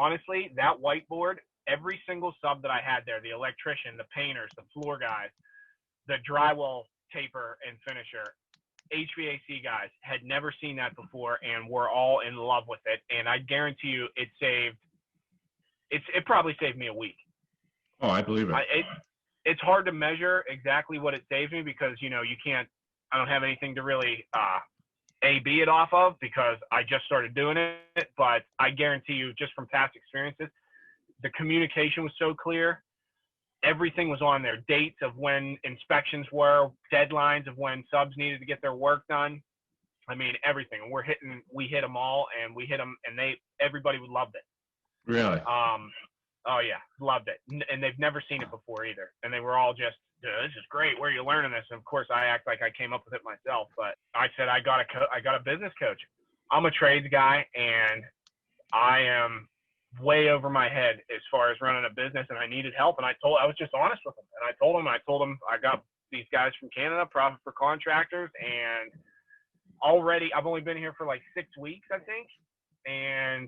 honestly, that whiteboard, every single sub that I had there, the electrician, the painters, the floor guys, the drywall taper and finisher, HVAC guys had never seen that before and were all in love with it. And I guarantee you it probably saved me a week. Oh, I believe it. It's hard to measure exactly what it saves me because, I don't have anything to really A/B it off of because I just started doing it. But I guarantee you, just from past experiences, the communication was so clear. Everything was on there. Dates of when inspections were, deadlines of when subs needed to get their work done. I mean, everything. We hit them all, and we hit them, and everybody loved it. Really? Oh yeah, loved it. And they've never seen it before either. And they were all just, this is great. Where are you learning this? And of course, I act like I came up with it myself. But I said I got a business coach. I'm a trades guy, and I am way over my head as far as running a business, and I needed help. And I was just honest with them, and I told them I got these guys from Canada, Profit for Contractors, and already I've only been here for like 6 weeks, I think, and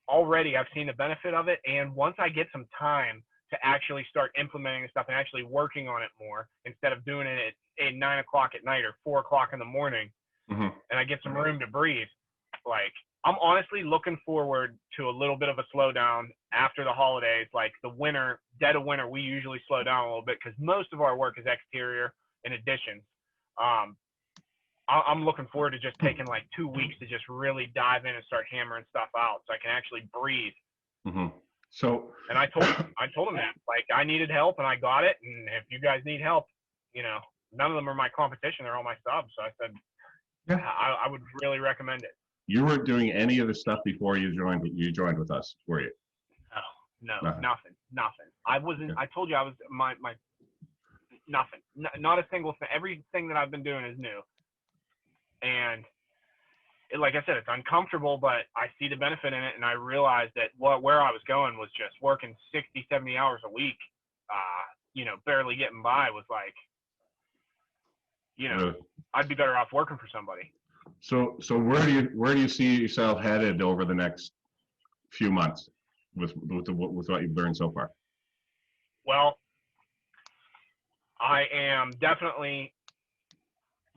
already I've seen the benefit of it. And once I get some time to actually start implementing the stuff and actually working on it more instead of doing it at 9 o'clock at night or 4 o'clock in the morning, mm-hmm. and I get some room to breathe, like, I'm honestly looking forward to a little bit of a slowdown after the holidays. Like the winter, dead of winter, we usually slow down a little bit because most of our work is exterior and additions. I'm looking forward to just taking like 2 weeks to just really dive in and start hammering stuff out so I can actually breathe. Mm-hmm. And I told him that, like, I needed help and I got it. And if you guys need help, none of them are my competition. They're all my subs. So I said, yeah, I would really recommend it. You weren't doing any of the stuff before you joined with us, were you? No, nothing. I wasn't. I told you I was my nothing. Not a single thing. Everything that I've been doing is new. And like I said, it's uncomfortable, but I see the benefit in it, and I realized that where I was going was just working 60, 70 hours a week. Barely getting by was like, Really? I'd be better off working for somebody. So where do you see yourself headed over the next few months with what you've learned so far? Well, I am definitely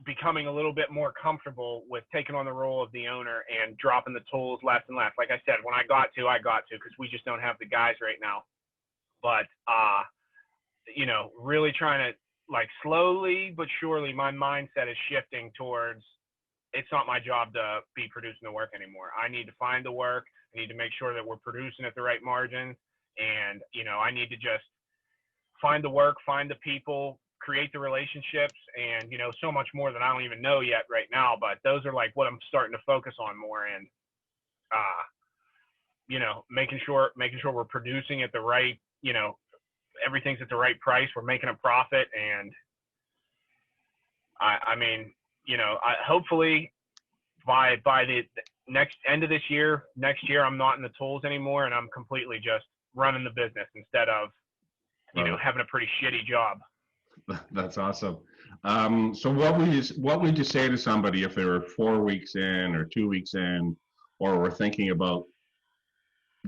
becoming a little bit more comfortable with taking on the role of the owner and dropping the tools less and less. Like I said, when I got to because we just don't have the guys right now. But really trying to, like, slowly but surely, my mindset is shifting towards, it's not my job to be producing the work anymore. I need to find the work. I need to make sure that we're producing at the right margins. And, I need to just find the work, find the people, create the relationships, and, so much more that I don't even know yet right now. But those are like what I'm starting to focus on more. And, making sure we're producing at the right, everything's at the right price. We're making a profit. And I mean, hopefully by the next end of this year, next year, I'm not in the tools anymore, and I'm completely just running the business instead of, having a pretty shitty job. That's awesome. So what would you say to somebody if they were 4 weeks in or 2 weeks in, or were thinking about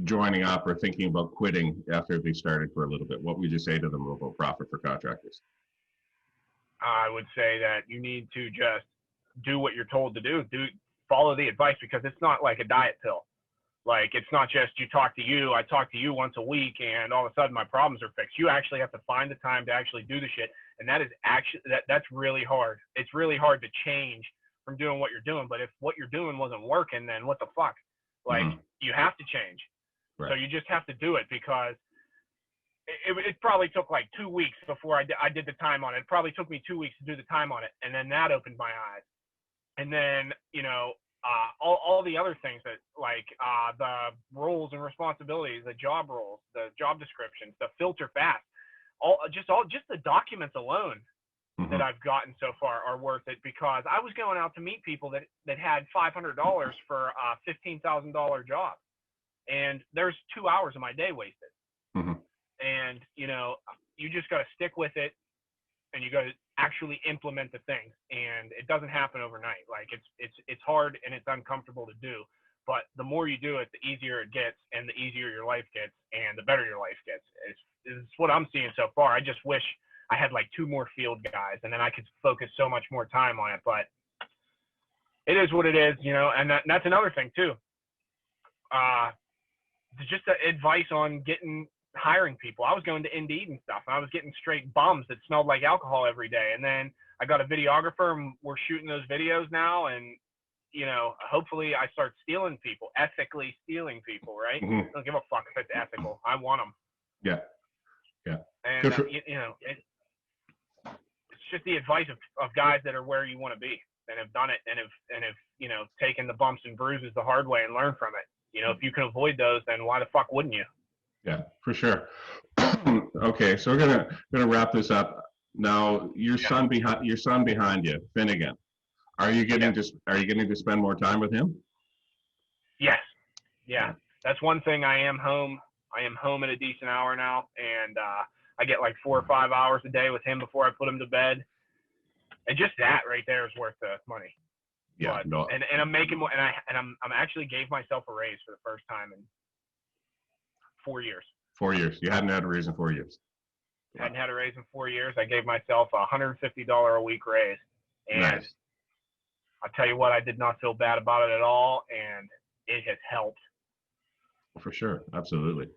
joining up or thinking about quitting after they started for a little bit? What would you say to them about Profit for Contractors? I would say that you need to just do what you're told to do. Follow the advice, because it's not like a diet pill. Like, it's not just I talk to you once a week and all of a sudden my problems are fixed. You actually have to find the time to actually do the shit. And that is actually, that's really hard. It's really hard to change from doing what you're doing. But if what you're doing wasn't working, then what the fuck? Like, you have to change. Right. So you just have to do it, because it probably took like 2 weeks before I did the time on it. It probably took me 2 weeks to do the time on it. And then that opened my eyes. And then, all the other things that, like, the roles and responsibilities, the job roles, the job descriptions, the filter fast, just the documents alone that I've gotten so far are worth it, because I was going out to meet people that had $500 for a $15,000 job. And there's 2 hours of my day wasted. And, you just got to stick with it, and you got to actually implement the things. And it doesn't happen overnight. Like, it's hard and it's uncomfortable to do, But the more you do it, the easier it gets, and the easier your life gets, and the better your life gets. It's what I'm seeing so far. I just wish I had like 2 more field guys, and then I could focus so much more time on it. But it is what it is, you know. And that's another thing too. Just advice on hiring people. I was going to Indeed and stuff, and I was getting straight bums that smelled like alcohol every day. And then I got a videographer, and we're shooting those videos now. And you know, hopefully I start stealing people, ethically stealing people, right? Mm-hmm. I don't give a fuck if it's ethical. I want them. Yeah. Yeah. And, you know, it's just the advice of guys that are where you want to be and have done it and have, you know, taken the bumps and bruises the hard way and learned from it. You know, if you can avoid those, then why the fuck wouldn't you? Yeah, for sure. Okay, so we're gonna wrap this up. Now, your son behind you, Finnegan. Are you getting to spend more time with him? Yes. Yeah. That's one thing. I am home at a decent hour now, and I get like 4 or 5 hours a day with him before I put him to bed. And just that right there is worth the money. Yeah. But, No. and I'm making more, and I'm actually gave myself a raise for the first time in 4 years. 4 years. You hadn't had a raise in 4 years. Hadn't had a raise in 4 years. I gave myself a $150 a week raise, and Nice. I'll tell you what, I did not feel bad about it at all, and it has helped. For sure. Absolutely.